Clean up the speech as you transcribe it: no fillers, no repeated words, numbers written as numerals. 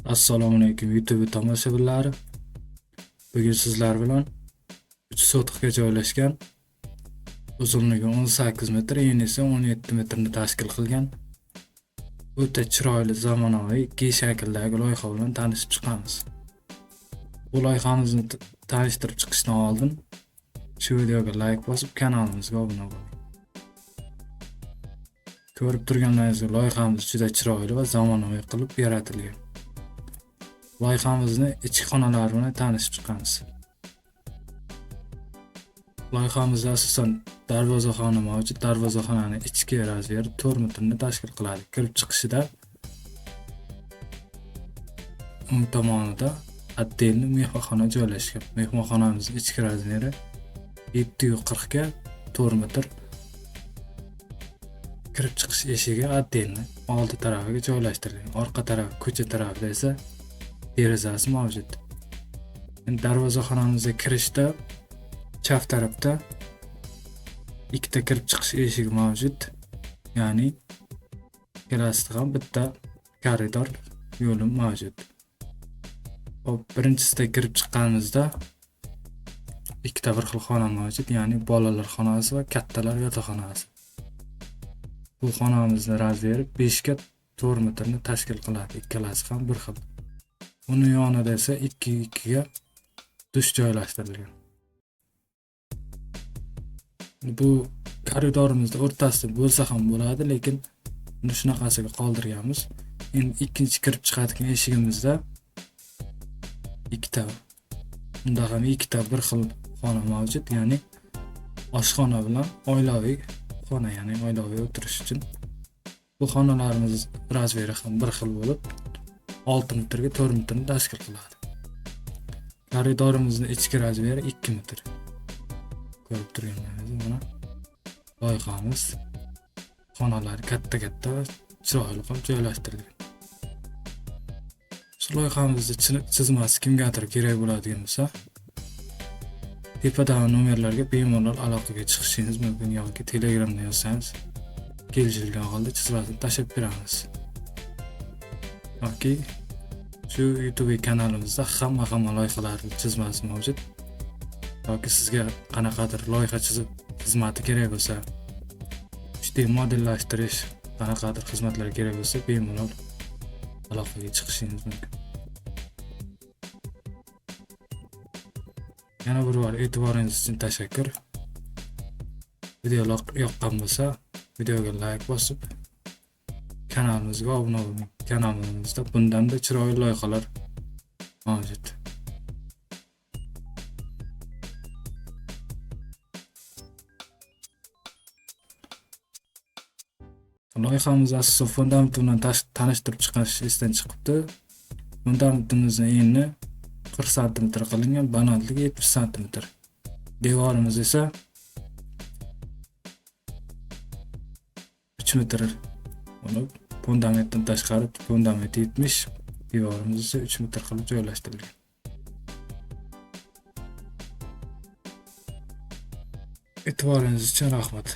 Assalomu alaykum YouTube tomoshabinlari. Bugun sizlar bilan 3 sotixga joylashgan, uzunligi 18 metr, eni esa 17 metrni tashkil qilgan o'ta chiroyli zamonaviy ikki shakldagi loyiha bilan tanishib chiqamiz. Bu loyihamizni tanishtirib chiqishdan oldin shu videoga like bosib, kanalimizga obuna bo'ling. Ko'rib turganlaringizdek, loyihamiz juda chiroyli va zamonaviy qilib yaratilgan. Loyihamizni ichki xonalari bilan tanishib chiqamiz. Loyihamizda asosan darvozaxona mavjud. Darvozaxonaning ichki razmeri 4 metrni tashkil qiladi. Kirib chiqishida o'ng tomonida отдельно mehmonxona joylashgan. Mehmonxonamizning ichki razmeri 740 ga 4 metr. Kirib chiqish eshigi отдельно oldi tarafiga joylashtirilgan. Orqa taraf, ko'cha tarafida esa derazasi mavjud. Darvozaxonamizga kirishda chap tarafda ikkita kirib chiqish eshigi mavjud. Ya'ni ikkalasida ham bitta koridor yo'li mavjud. Hop, birinchisida kirib chiqqanimizda ikkita bir xil xona mavjud, ya'ni bolalar xonasi va kattalar yotoqxonasi. Bu xonamizning razmeri 5 ga 4 metrni tashkil qiladi. Ikkalasi ham bir xil. Uning yonida esa 2 ga dush joylashtirilgan. Bu koridorimizda o'rtasida bo'lsa ham bo'ladi, lekin buni shunaqasiga qoldirganmiz. Endi ikkinchi kirib chiqadigan eshigimizda unda ham ikkita bir xil xona mavjud, ya'ni oshxona bilan oilaviy xona, ya'ni oilaviy o'tirish uchun. Bu xonalarimiz razmeri ham bir xil bo'lib 6 metrga 4 metrni tashkil qiladi. Koridorimizning ichki razmeri 2 metr. Ko'rib turganlaringiz mana loyihamiz xonalari katta-katta va chiroyli qilib joylashtirilgan. Shu loyihamizni chizmasi kimgadir kerak bo'ladigan bo'lsa, tepadagi nomerlarga bemalol aloqaga chiqishingiz mumkin yoki Telegramda yozsangiz kelishilgan holda chizmasini tashlab beramiz. Yoki shu YouTube kanalimizda hamma loyihalarning chizmasi mavjud. Yoki sizga qanaqadir loyiha chizib xizmati kerak bo'lsa, ishda modellashtirish qanaqadir xizmatlar kerak bo'lsa, bemalol aloqaga chiqishingiz mumkin. Yana bir bor e'tiboringiz uchun tashakkur. Video yoqqan bo'lsa, videoga like bosib, kanalimizga obuna bo'ling. Kanalimizda bundan-da chiroyli loyihalar mavjud. Loyihamiz asosan fundament bilan tanishtirib chiqish esdan chiqibdi. Fundamentimizning eni 40 cm qilingan, balandligi 70 cm. Devorimiz esa 3 metr bo'lib, fundamentdan tashqari fundament 70, devorimiz esa 3 metr qilib joylashtirilgan. E'tiboringiz uchun rahmat.